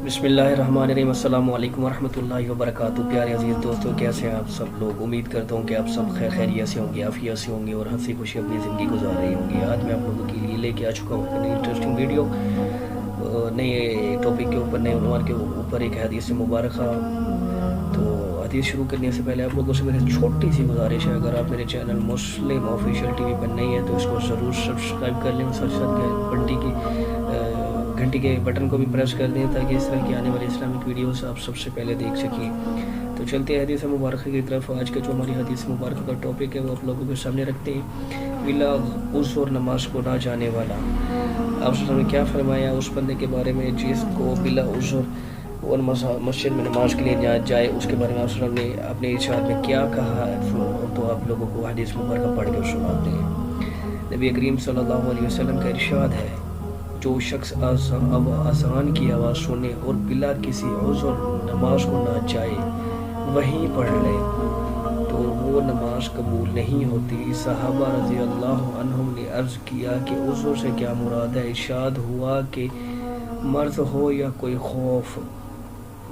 بسم اللہ الرحمن الرحیم، السلام علیکم ورحمۃ اللہ وبرکاتہ۔ پیارے عزیز دوستوں، کیسے ہیں آپ سب لوگ؟ امید کرتا ہوں کہ آپ سب خیریت سے ہوں گے، عافیت سے ہوں گے اور ہنسی خوشی اپنی زندگی گزار رہے ہوں گے۔ آج میں آپ لوگوں کے لیے لے کے آ چکا ہوں ایک انٹرسٹنگ ویڈیو، نئے ٹاپک کے اوپر، نئے عنوان کے اوپر، ایک حدیث مبارکہ۔ تو حدیث شروع کرنے سے پہلے آپ لوگوں سے میری چھوٹی سی گزارش ہے، اگر آپ میرے چینل مسلم آفیشیل ٹی وی پر نہیں ہیں تو اس کو ضرور سبسکرائب کر لیں، ساتھ گھنٹی کے بٹن کو بھی پریس کر دیں تاکہ اس طرح کی آنے والی اسلامک ویڈیوز آپ سب سے پہلے دیکھ سکیں۔ تو چلتے ہیں حدیث مبارکہ کی طرف۔ آج کا جو ہماری حدیث مبارکہ کا ٹاپک ہے وہ آپ لوگوں کے سامنے رکھتے ہیں، بلا عذر نماز کو نہ جانے والا۔ آپ نے کیا فرمایا اس بندے کے بارے میں جس کو بلا عذر اور مسجد میں نماز کے لیے نہ جائے، اس کے بارے میں آپ نے اپنے ارشاد میں کیا کہا ہے، تو آپ لوگوں کو حدیث مبارکہ پڑھ کر سناتے ہیں۔ نبی کریم صلی اللہ علیہ وسلم کا ارشاد ہے، جو شخص اذان کی آواز سنے اور بلا کسی عذر نماز کو نہ جائے، وہیں پڑھ لے تو وہ نماز قبول نہیں ہوتی۔ صحابہ رضی اللہ عنہم نے عرض کیا کہ عذر سے کیا مراد ہے؟ ارشاد ہوا کہ مرض ہو یا کوئی خوف،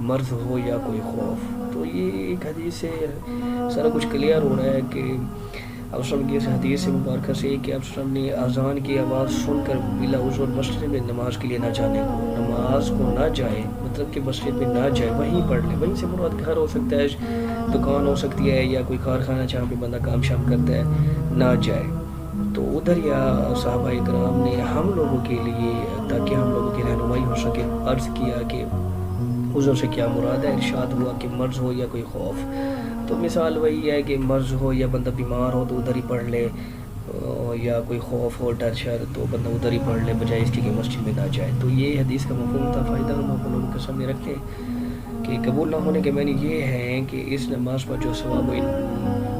مرض ہو یا کوئی خوف۔ تو یہ ایک حدیث سے سارا کچھ کلیئر ہو رہا ہے کہ آپ سب کی اس حدیث مبارکہ سے کہ آپ سب نے اذان کی آواز سن کر بلا عذر مسجد میں نماز کے لیے نہ جانے کو، نماز کو نہ جائے مطلب کہ مسجد میں نہ جائے، وہیں پڑھ لے۔ وہیں سے مراد گھر ہو سکتا ہے، دکان ہو سکتی ہے، یا کوئی کارخانہ جہاں پہ بندہ کام شام کرتا ہے، نہ جائے تو ادھر۔ یا صحابہ کرام نے ہم لوگوں کے لیے، تاکہ ہم لوگوں کی رہنمائی ہو سکے، عرض کیا کہ عذر سے کیا مراد ہے؟ ارشاد ہوا کہ مرض ہو یا کوئی خوف۔ تو مثال وہی ہے کہ مرض ہو یا بندہ بیمار ہو تو ادھر ہی پڑھ لے، یا کوئی خوف ہو، ڈر شر، تو بندہ ادھر ہی پڑھ لے بجائے اس کے کہ مسجد میں نہ جائے۔ تو یہ حدیث کا مفہوم تھا، فائدہ ہم آپ لوگوں کے سامنے رکھتے ہیں کہ قبول نہ ہونے کے معنی یہ ہے کہ اس نماز پر جو ثواب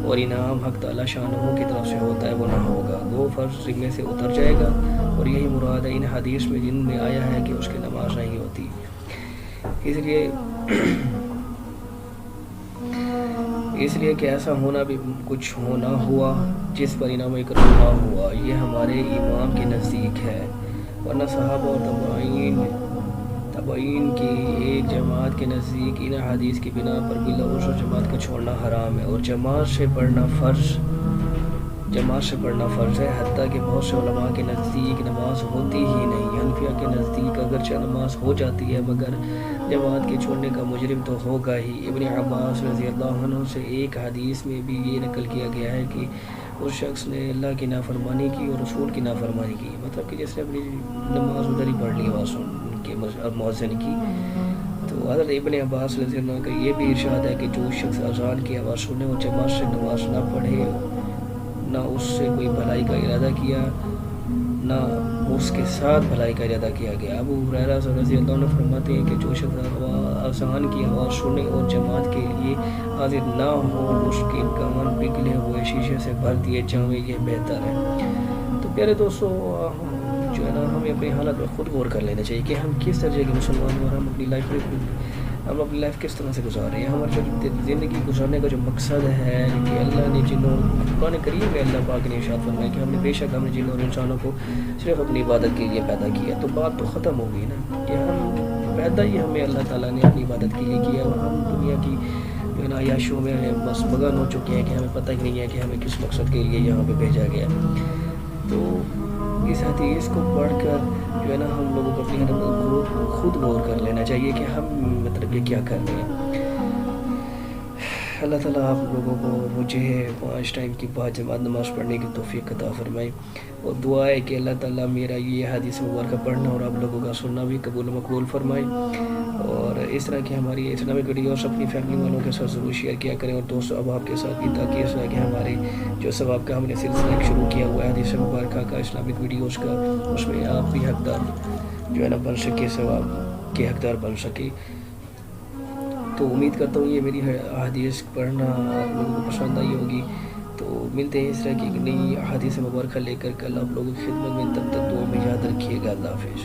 اور انعام حق تعالی شانہ کی طرف سے ہوتا ہے وہ نہ ہوگا، وہ فرض ذمے سے اتر جائے گا، اور یہی مراد ہے ان حدیث میں جن میں آیا ہے کہ اس کی نماز نہیں ہوتی۔ اس لیے کہ ایسا ہونا بھی کچھ ہونا ہوا جس پر انعام اکرام نہ ہوا، یہ ہمارے امام کے نزدیک ہے، ورنہ صحابہ اور تابعین کی ایک جماعت کے نزدیک ان حدیث کی بنا پر بلا عذر جماعت کو چھوڑنا حرام ہے، اور جماعت سے پڑھنا فرض ہے، حتیٰ کہ بہت سے علماء کے نزدیک نماز ہوتی ہی نہیں۔ حنفیہ کے نزدیک اگرچہ نماز ہو جاتی ہے مگر جماعت کے چھوڑنے کا مجرم تو ہوگا ہی۔ ابن عباس رضی اللہ عنہ سے ایک حدیث میں بھی یہ نقل کیا گیا ہے کہ اس شخص نے اللہ کی نافرمانی کی اور رسول کی نافرمانی کی، مطلب کہ جس نے اپنی نماز ادھر ہی پڑھ لی آواز سن کے مؤذن کی۔ تو حضرت ابن عباس رضی اللہ عنہ کا یہ بھی ارشاد ہے کہ جو شخص اذان کی آواز سنے اور جماعت سے نماز نہ پڑھے، نہ اس سے کوئی بھلائی کا ارادہ کیا، نہ اس کے ساتھ بھلائی کا ارادہ کیا گیا۔ ابو ہریرہ رضی اللہ عنہ فرماتے ہیں کہ جو شخص اذان کی آواز سنے اور جماعت کے لیے حاضر نہ ہو، اس کے کان پگھلے ہوئے شیشے سے بھر دیے جائیں، یہ بہتر ہے۔ تو پیارے دوستو، جو ہے نا، ہمیں اپنی حالت پر خود غور کر لینا چاہیے کہ ہم کس درجے کے مسلمان ہیں، اور ہم اپنی لائف کس طرح سے گزار رہے ہیں۔ ہماری زندگی گزارنے کا جو مقصد ہے کہ اللہ نے قرآن کریم میں اللہ پاک نے ارشاد فرمایا کہ بے شک ہم نے جنوں اور انسانوں کو صرف اپنی عبادت کے لیے پیدا کیا۔ تو بات تو ختم ہو گئی نا کہ ہم پیدا ہی ہمیں اللہ تعالیٰ نے اپنی عبادت کے لیے کیا، اور ہم دنیا کی جو ہے نا عیاشیوں میں بس مگن ہو چکے ہیں کہ ہمیں پتہ ہی نہیں ہے کہ ہمیں کس مقصد کے لیے یہاں پہ بھیجا گیا۔ تو اس حدیث کو پڑھ کر جو ہے نا ہم لوگوں کو اپنی خود غور کر لینا چاہیے کہ ہم مطلب یہ کیا کر رہے ہیں۔ اللہ تعالیٰ آپ لوگوں کو مجھے 5 ٹائم کی بعد جماعت نماز پڑھنے کی توفیق عطا فرمائے، اور دعا ہے کہ اللہ تعالیٰ میرا یہ حدیث مبارکہ پڑھنا اور آپ لوگوں کا سننا بھی قبول و مقبول فرمائے، اور اس طرح کی ہماری اسلامک ویڈیوز اپنی فیملی والوں کے ساتھ ضرور شیئر کیا کریں، اور دوستوں اب آپ کے ساتھ بھی، تاکہ اس طرح کے ہمارے جو ثواب کا ہم نے سلسلہ شروع کیا ہوا ہے حدیث مبارکہ کا، اسلامک ویڈیوز کا، اس میں آپ بھی حقدار جو ہے نا بن سکے، ثواب کے حقدار بن سکے۔ تو امید کرتا ہوں یہ میری حدیث پڑھنا آپ لوگوں کو پسند آئی ہوگی۔ تو ملتے ہیں اس طرح کی نئی حدیث مبارکہ لے کر کل آپ لوگوں کی خدمت میں، تب تک دعا میں یاد رکھیے گا۔ اللہ حافظ۔